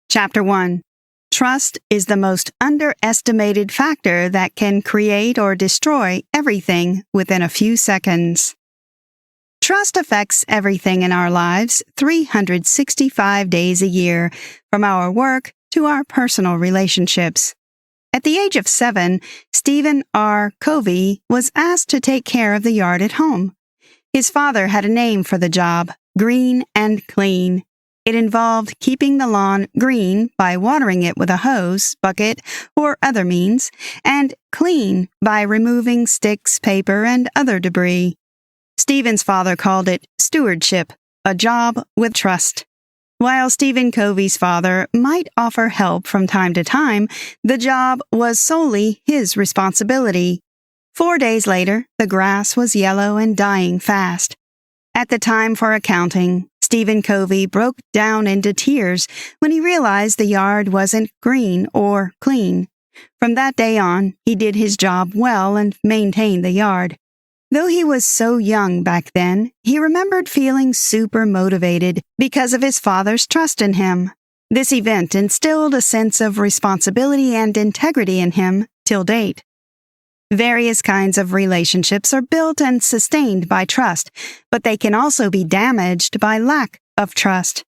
Chapter 1. Trust is the most underestimated factor that can create or destroy everything within a few seconds. Trust affects everything in our lives 365 days a year, from our work to our personal relationships. At the age of 7, Stephen R. Covey was asked to take care of the yard at home. His father had a name for the job, green and clean. It involved keeping the lawn green by watering it with a hose, bucket, or other means, and clean by removing sticks, paper, and other debris. Stephen's father called it stewardship, a job with trust. While Stephen Covey's father might offer help from time to time, the job was solely his responsibility. 4 days later, the grass was yellow and dying fast. At the time for accounting, Stephen Covey broke down into tears when he realized the yard wasn't green or clean. From that day on, he did his job well and maintained the yard. Though he was so young back then, he remembered feeling super motivated because of his father's trust in him. This event instilled a sense of responsibility and integrity in him till date. Various kinds of relationships are built and sustained by trust, but they can also be damaged by lack of trust.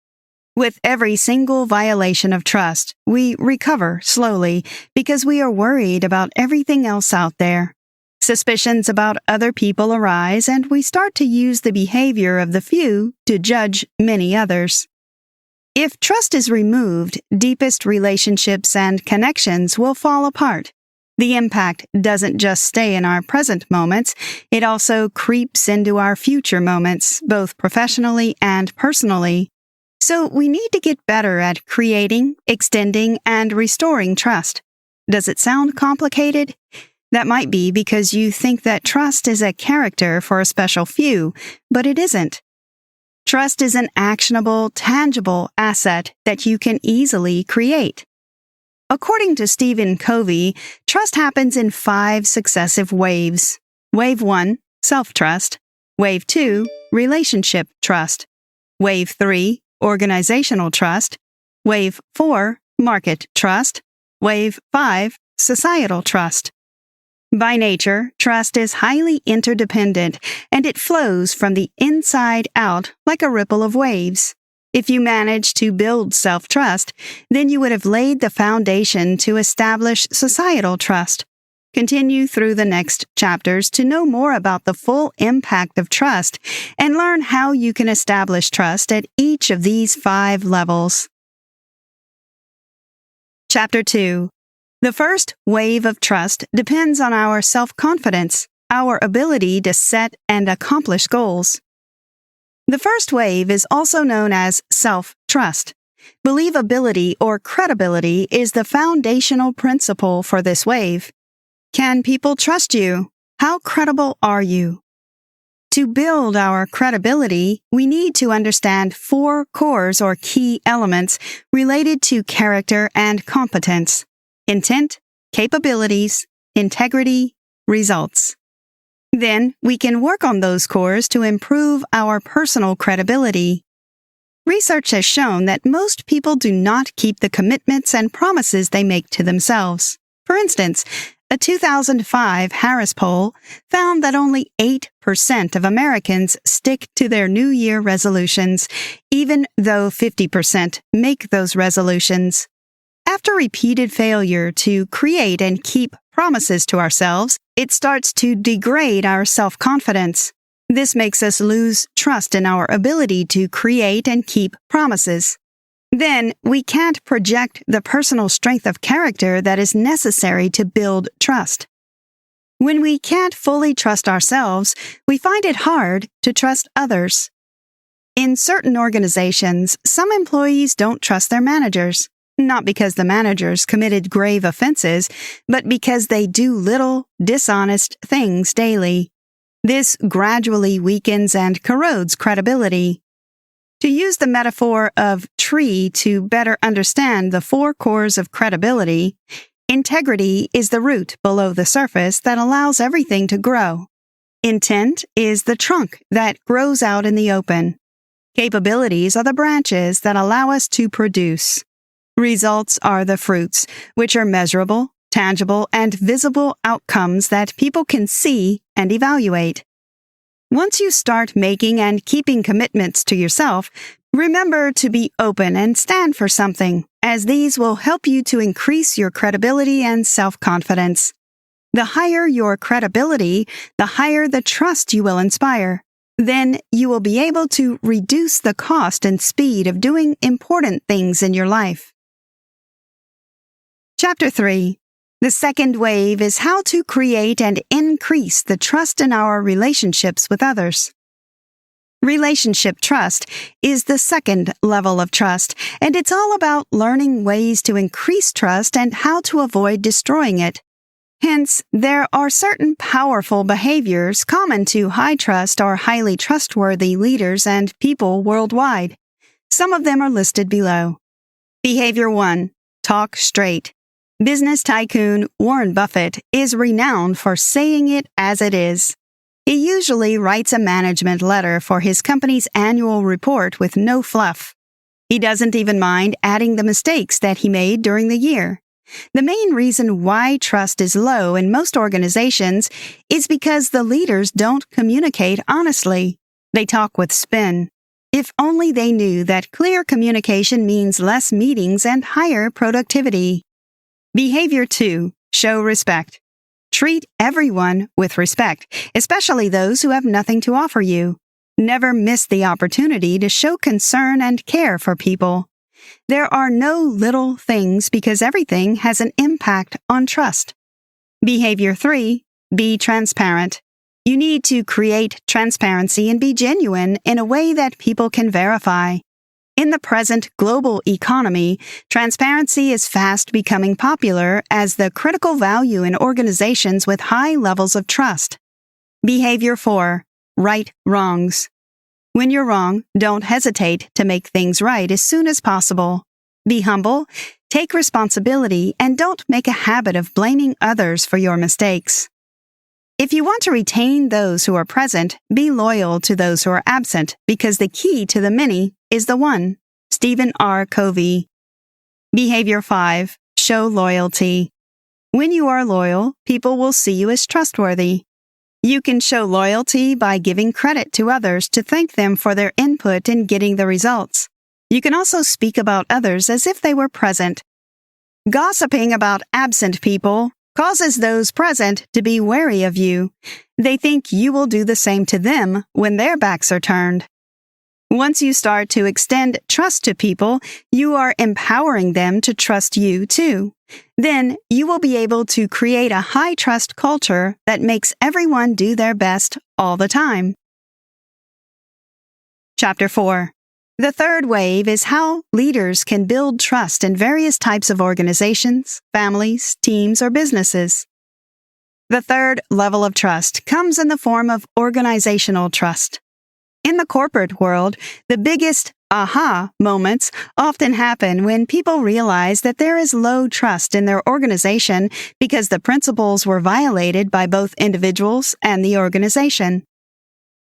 With every single violation of trust, we recover slowly because we are worried about everything else out there. Suspicions about other people arise, and we start to use the behavior of the few to judge many others. If trust is removed, deepest relationships and connections will fall apart. The impact doesn't just stay in our present moments, it also creeps into our future moments, both professionally and personally. So we need to get better at creating, extending, and restoring trust. Does it sound complicated? That might be because you think that trust is a character for a special few, but it isn't. Trust is an actionable, tangible asset that you can easily create. According to Stephen Covey, trust happens in 5 successive waves. Wave 1, self-trust. Wave 2, relationship trust. Wave 3, organizational trust. Wave 4, market trust. Wave 5, societal trust. By nature, trust is highly interdependent, and it flows from the inside out like a ripple of waves. If you manage to build self-trust, then you would have laid the foundation to establish societal trust. Continue through the next chapters to know more about the full impact of trust and learn how you can establish trust at each of these 5 levels. Chapter 2. The first wave of trust depends on our self-confidence, our ability to set and accomplish goals. The first wave is also known as self-trust. Believability or credibility is the foundational principle for this wave. Can people trust you? How credible are you? To build our credibility, we need to understand 4 cores or key elements related to character and competence: intent, capabilities, integrity, results. Then we can work on those cores to improve our personal credibility. Research has shown that most people do not keep the commitments and promises they make to themselves. For instance, a 2005 Harris poll found that only 8% of Americans stick to their New Year resolutions, even though 50% make those resolutions. After repeated failure to create and keep promises to ourselves, it starts to degrade our self-confidence. This makes us lose trust in our ability to create and keep promises. Then, we can't project the personal strength of character that is necessary to build trust. When we can't fully trust ourselves, we find it hard to trust others. In certain organizations, some employees don't trust their managers. Not because the managers committed grave offenses, but because they do little, dishonest things daily. This gradually weakens and corrodes credibility. To use the metaphor of tree to better understand the 4 cores of credibility, integrity is the root below the surface that allows everything to grow. Intent is the trunk that grows out in the open. Capabilities are the branches that allow us to produce. Results are the fruits, which are measurable, tangible, and visible outcomes that people can see and evaluate. Once you start making and keeping commitments to yourself, remember to be open and stand for something, as these will help you to increase your credibility and self-confidence. The higher your credibility, the higher the trust you will inspire. Then you will be able to reduce the cost and speed of doing important things in your life. Chapter 3. The second wave is how to create and increase the trust in our relationships with others. Relationship trust is the second level of trust, and it's all about learning ways to increase trust and how to avoid destroying it. Hence, there are certain powerful behaviors common to high trust or highly trustworthy leaders and people worldwide. Some of them are listed below. Behavior 1. Talk straight. Business tycoon Warren Buffett is renowned for saying it as it is. He usually writes a management letter for his company's annual report with no fluff. He doesn't even mind adding the mistakes that he made during the year. The main reason why trust is low in most organizations is because the leaders don't communicate honestly. They talk with spin. If only they knew that clear communication means less meetings and higher productivity. Behavior 2. Show respect. Treat everyone with respect, especially those who have nothing to offer you. Never miss the opportunity to show concern and care for people. There are no little things because everything has an impact on trust. Behavior 3. Be transparent. You need to create transparency and be genuine in a way that people can verify. In the present global economy, transparency is fast becoming popular as the critical value in organizations with high levels of trust. Behavior 4. Right wrongs. When you're wrong, don't hesitate to make things right as soon as possible. Be humble, take responsibility, and don't make a habit of blaming others for your mistakes. If you want to retain those who are present, be loyal to those who are absent, because the key to the many is the one. Stephen R. Covey. Behavior 5. Show loyalty. When you are loyal, people will see you as trustworthy. You can show loyalty by giving credit to others to thank them for their input in getting the results. You can also speak about others as if they were present. Gossiping about absent people causes those present to be wary of you. They think you will do the same to them when their backs are turned. Once you start to extend trust to people, you are empowering them to trust you too. Then you will be able to create a high trust culture that makes everyone do their best all the time. Chapter 4. The third wave is how leaders can build trust in various types of organizations, families, teams, or businesses. The third level of trust comes in the form of organizational trust. In the corporate world, the biggest aha moments often happen when people realize that there is low trust in their organization because the principles were violated by both individuals and the organization.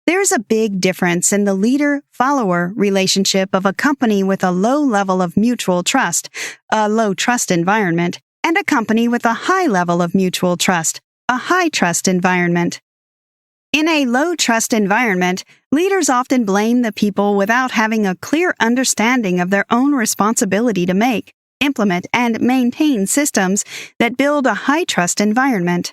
There is a big difference in the leader-follower relationship of a company with a low level of mutual trust, a low trust environment, and a company with a high level of mutual trust, a high trust environment. In a low-trust environment, leaders often blame the people without having a clear understanding of their own responsibility to make, implement, and maintain systems that build a high-trust environment.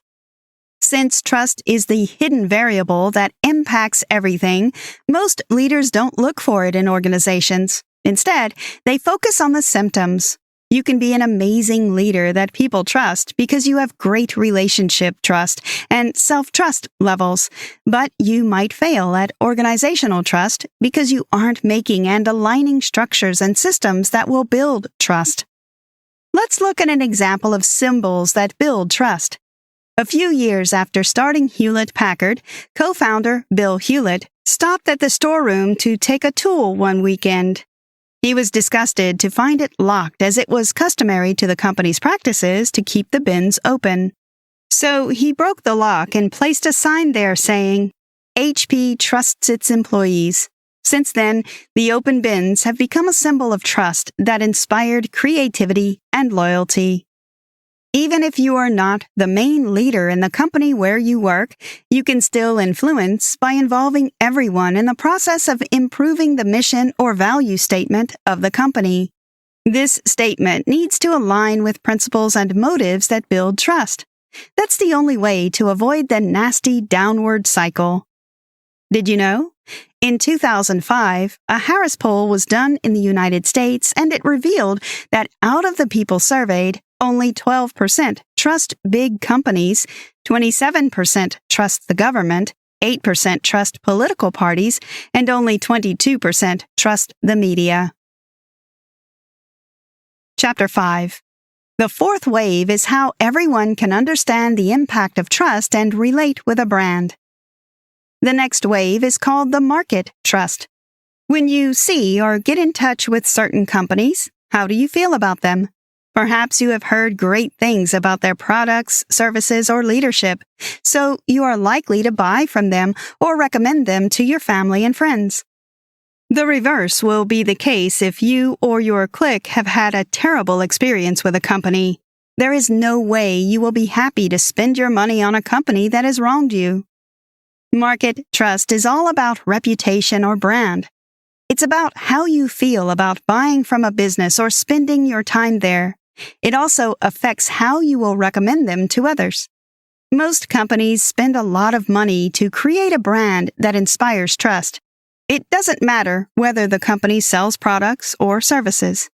Since trust is the hidden variable that impacts everything, most leaders don't look for it in organizations. Instead, they focus on the symptoms. You can be an amazing leader that people trust because you have great relationship trust and self-trust levels, but you might fail at organizational trust because you aren't making and aligning structures and systems that will build trust. Let's look at an example of symbols that build trust. A few years after starting Hewlett-Packard, co-founder Bill Hewlett stopped at the storeroom to take a tool one weekend. He was disgusted to find it locked as it was customary to the company's practices to keep the bins open. So he broke the lock and placed a sign there saying, HP trusts its employees. Since then, the open bins have become a symbol of trust that inspired creativity and loyalty. Even if you are not the main leader in the company where you work, you can still influence by involving everyone in the process of improving the mission or value statement of the company. This statement needs to align with principles and motives that build trust. That's the only way to avoid the nasty downward cycle. Did you know? In 2005, a Harris poll was done in the United States, and it revealed that out of the people surveyed, only 12% trust big companies, 27% trust the government, 8% trust political parties, and only 22% trust the media. Chapter 5. The fourth wave is how everyone can understand the impact of trust and relate with a brand. The next wave is called the market trust. When you see or get in touch with certain companies, how do you feel about them? Perhaps you have heard great things about their products, services, or leadership, so you are likely to buy from them or recommend them to your family and friends. The reverse will be the case if you or your clique have had a terrible experience with a company. There is no way you will be happy to spend your money on a company that has wronged you. Market trust is all about reputation or brand. It's about how you feel about buying from a business or spending your time there. It also affects how you will recommend them to others. Most companies spend a lot of money to create a brand that inspires trust. It doesn't matter whether the company sells products or services.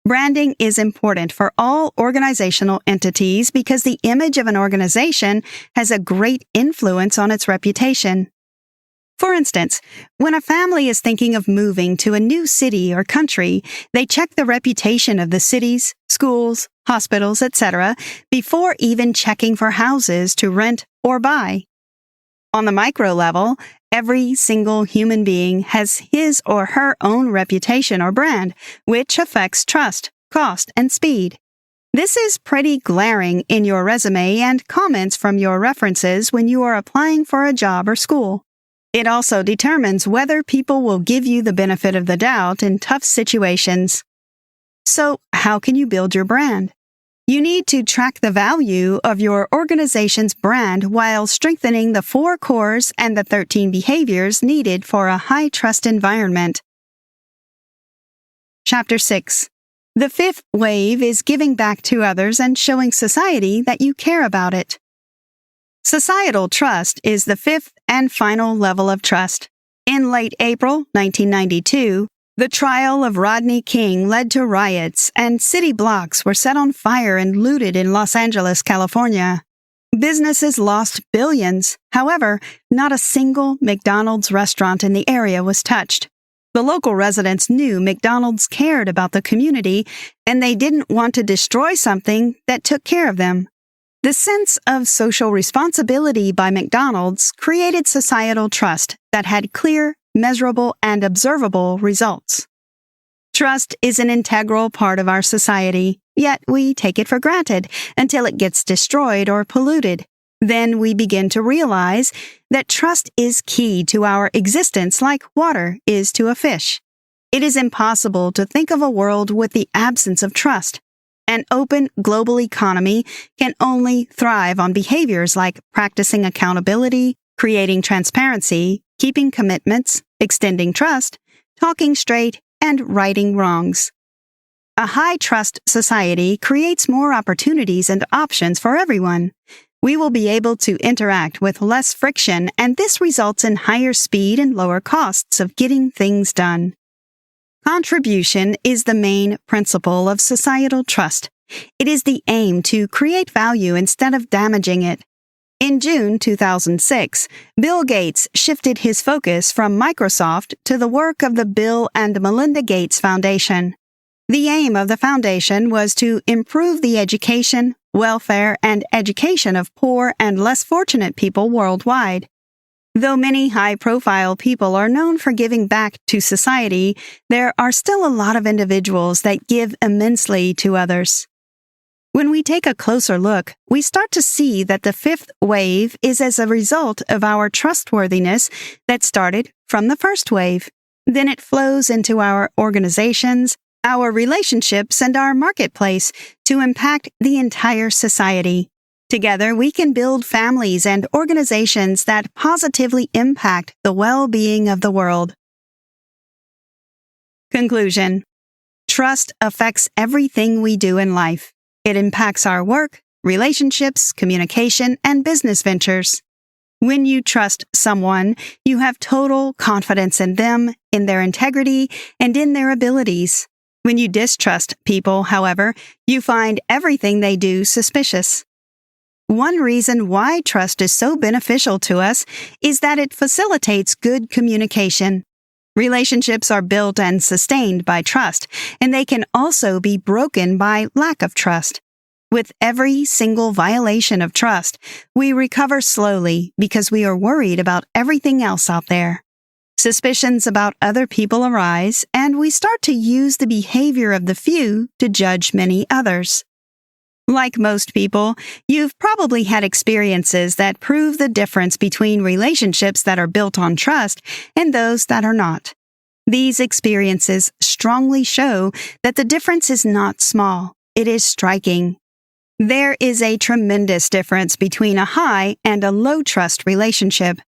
Branding is important for all organizational entities because the image of an organization has a great influence on its reputation. For instance, when a family is thinking of moving to a new city or country, they check the reputation of the cities, schools, hospitals, etc. before even checking for houses to rent or buy. On the micro level, every single human being has his or her own reputation or brand, which affects trust, cost, and speed. This is pretty glaring in your resume and comments from your references when you are applying for a job or school. It also determines whether people will give you the benefit of the doubt in tough situations. So, how can you build your brand? You need to track the value of your organization's brand while strengthening the 4 cores and the 13 behaviors needed for a high-trust environment. Chapter 6. The fifth wave is giving back to others and showing society that you care about it. Societal trust is the fifth and final level of trust. In late April 1992, the trial of Rodney King led to riots, and city blocks were set on fire and looted in Los Angeles, California. Businesses lost billions. However, not a single McDonald's restaurant in the area was touched. The local residents knew McDonald's cared about the community, and they didn't want to destroy something that took care of them. The sense of social responsibility by McDonald's created societal trust that had clear, measurable, and observable results. Trust is an integral part of our society, yet we take it for granted until it gets destroyed or polluted. Then we begin to realize that trust is key to our existence like water is to a fish. It is impossible to think of a world with the absence of trust. An open global economy can only thrive on behaviors like practicing accountability, creating transparency, keeping commitments, extending trust, talking straight, and righting wrongs. A high-trust society creates more opportunities and options for everyone. We will be able to interact with less friction, and this results in higher speed and lower costs of getting things done. Contribution is the main principle of societal trust. It is the aim to create value instead of damaging it. In June 2006, Bill Gates shifted his focus from Microsoft to the work of the Bill and Melinda Gates Foundation. The aim of the foundation was to improve the education, welfare, and education of poor and less fortunate people worldwide. Though many high-profile people are known for giving back to society, there are still a lot of individuals that give immensely to others. When we take a closer look, we start to see that the fifth wave is as a result of our trustworthiness that started from the first wave. then it flows into our organizations, our relationships, and our marketplace to impact the entire society. Together, we can build families and organizations that positively impact the well-being of the world. Conclusion. Trust affects everything we do in life. It impacts our work, relationships, communication, and business ventures. When you trust someone, you have total confidence in them, in their integrity, and in their abilities. When you distrust people, however, you find everything they do suspicious. One reason why trust is so beneficial to us is that it facilitates good communication. Relationships are built and sustained by trust, and they can also be broken by lack of trust. With every single violation of trust, we recover slowly because we are worried about everything else out there. Suspicions about other people arise, and we start to use the behavior of the few to judge many others. Like most people, you've probably had experiences that prove the difference between relationships that are built on trust and those that are not. These experiences strongly show that the difference is not small, it is striking. There is a tremendous difference between a high and a low trust relationship.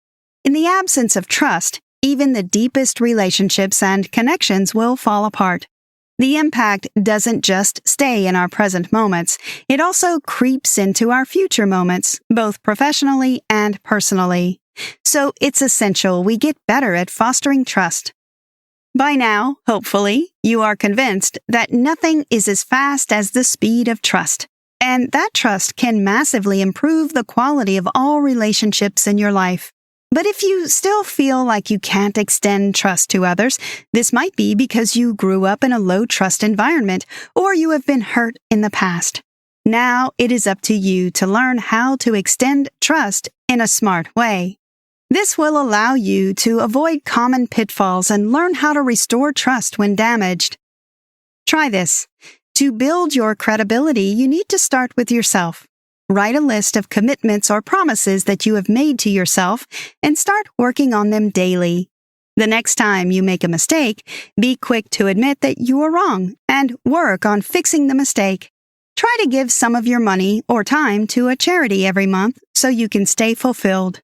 In the absence of trust, even the deepest relationships and connections will fall apart. The impact doesn't just stay in our present moments, it also creeps into our future moments, both professionally and personally. So it's essential we get better at fostering trust. By now, hopefully, you are convinced that nothing is as fast as the speed of trust, and that trust can massively improve the quality of all relationships in your life. But if you still feel like you can't extend trust to others, this might be because you grew up in a low-trust environment or you have been hurt in the past. Now it is up to you to learn how to extend trust in a smart way. This will allow you to avoid common pitfalls and learn how to restore trust when damaged. Try this. To build your credibility, you need to start with yourself. Write a list of commitments or promises that you have made to yourself and start working on them daily. The next time you make a mistake, be quick to admit that you are wrong and work on fixing the mistake. Try to give some of your money or time to a charity every month so you can stay fulfilled.